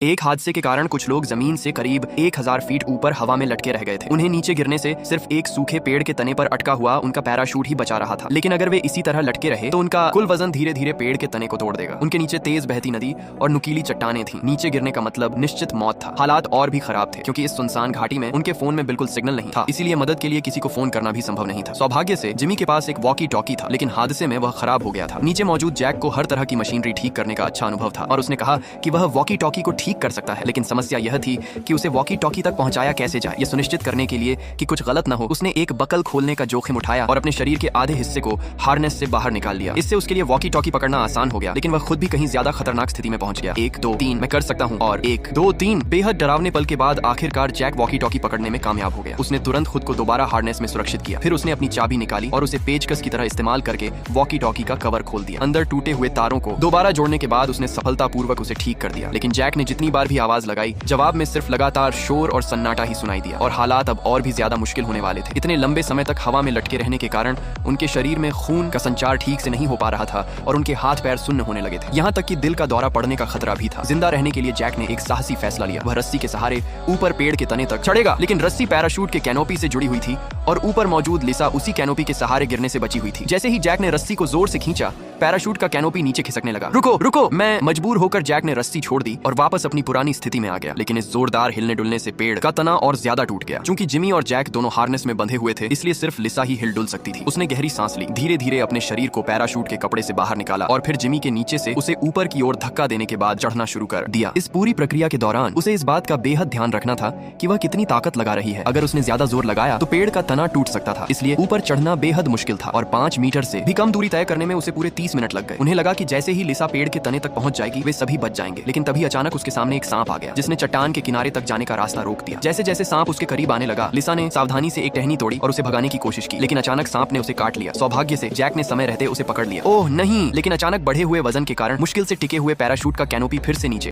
एक हादसे के कारण कुछ लोग जमीन से करीब 1000 फीट ऊपर हवा में लटके रह गए थे। उन्हें नीचे गिरने से सिर्फ एक सूखे पेड़ के तने पर अटका हुआ उनका पैराशूट ही बचा रहा था, लेकिन अगर वे इसी तरह लटके रहे तो उनका कुल वजन धीरे धीरे पेड़ के तने को तोड़ देगा। उनके नीचे तेज बहती नदी और नुकीली चट्टानें थीं। नीचे गिरने का मतलब निश्चित मौत था। हालात और भी खराब थे क्योंकि इस सुनसान घाटी में उनके फोन में बिल्कुल सिग्नल नहीं था, इसीलिए मदद के लिए किसी को फोन करना भी संभव नहीं था। सौभाग्य से जिमी के पास एक वॉकी टॉकी था, लेकिन हादसे में वह खराब हो गया था। नीचे मौजूद जैक को हर तरह की मशीनरी ठीक करने का अच्छा अनुभव था और उसने कहा कि वह वॉकी टॉकी को ठीक कर सकता है, लेकिन समस्या यह थी कि उसे वॉकी टॉकी तक पहुंचाया कैसे जाए। यह सुनिश्चित करने के लिए कि कुछ गलत न हो, उसने एक बकल खोलने का जोखिम उठाया और अपने शरीर के आधे हिस्से को हार्नेस से बाहर निकाल लिया। इससे उसके लिए वॉकी टॉकी पकड़ना आसान हो गया, लेकिन वह खुद भी कहीं ज्यादा खतरनाक स्थिति में पहुंच गया। 1 2 3 मैं कर सकता हूं, और 1 2 3 बेहद डरावने पल के बाद आखिरकार जैक वॉकी टॉकी पकड़ने में कामयाब हो गया। उसने तुरंत खुद को दोबारा हार्नेस में सुरक्षित किया। फिर उसने अपनी चाबी निकाली और उसे पेचकस की तरह इस्तेमाल करके वॉकी टॉकी का कवर खोल दिया। अंदर टूटे हुए तारों को दोबारा जोड़ने के बाद उसने सफलतापूर्वक उसे ठीक कर दिया, लेकिन जैक ने जितनी बार भी आवाज लगाई, जवाब में सिर्फ लगातार शोर और सन्नाटा ही सुनाई दिया और हालात अब और भी ज्यादा मुश्किल होने वाले थे। इतने लंबे समय तक हवा में लटके रहने के कारण उनके शरीर में खून का संचार ठीक से नहीं हो पा रहा था और उनके हाथ पैर सुन्न होने लगे थे। यहाँ तक कि दिल का दौरा पड़ने का खतरा भी था। जिंदा रहने के लिए जैक ने एक साहसी फैसला लिया। वह रस्सी के सहारे ऊपर पेड़ के तने तक चढ़ेगा, लेकिन रस्सी पैराशूट के कैनोपी से जुड़ी हुई थी और ऊपर मौजूद लिसा उसी कैनोपी के सहारे गिरने से बची हुई थी। जैसे ही जैक ने रस्सी को जोर से खींचा, पैराशूट का कैनोपी नीचे खिसकने लगा। रुको रुको, मैं मजबूर होकर जैक ने रस्सी छोड़ दी और वापस अपनी पुरानी स्थिति में आ गया, लेकिन इस जोरदार हिलने डुलने से पेड़ का तना और ज्यादा टूट गया। चूंकि जिमी और जैक दोनों हार्नेस में बंधे हुए थे, इसलिए सिर्फ लिसा ही हिल डुल सकती थी। उसने गहरी सांस ली, धीरे धीरे अपने शरीर को पैराशूट के कपड़े से बाहर निकाला और फिर जिमी के नीचे से उसे ऊपर की ओर धक्का देने के बाद चढ़ना शुरू कर दिया। इस पूरी प्रक्रिया के दौरान उसे इस बात का बेहद ध्यान रखना था कि वह कितनी ताकत लगा रही है। अगर उसने ज्यादा जोर लगाया तो पेड़ का तना टूट सकता था, इसलिए ऊपर चढ़ना बेहद मुश्किल था और 5 मीटर से भी कम दूरी तय करने में उसे पूरे 30 मिनट लग गए। उन्हें लगा कि जैसे ही लिसा पेड़ के तने तक पहुंच जाएगी, वे सभी बच जाएंगे, लेकिन तभी अचानक उसके सामने एक सांप आ गया, जिसने चट्टान के किनारे तक जाने का रास्ता रोक दिया। जैसे जैसे सांप उसके करीब आने लगा, लिसा ने सावधानी से एक टहनी तोड़ी और उसे भगाने की कोशिश की, लेकिन अचानक सांप ने उसे काट लिया। सौभाग्य से जैक ने समय रहते उसे पकड़ लिया। ओह नहीं, लेकिन अचानक बढ़े हुए वजन के कारण मुश्किल से टिके हुए पैराशूट का कैनोपी फिर से नीचे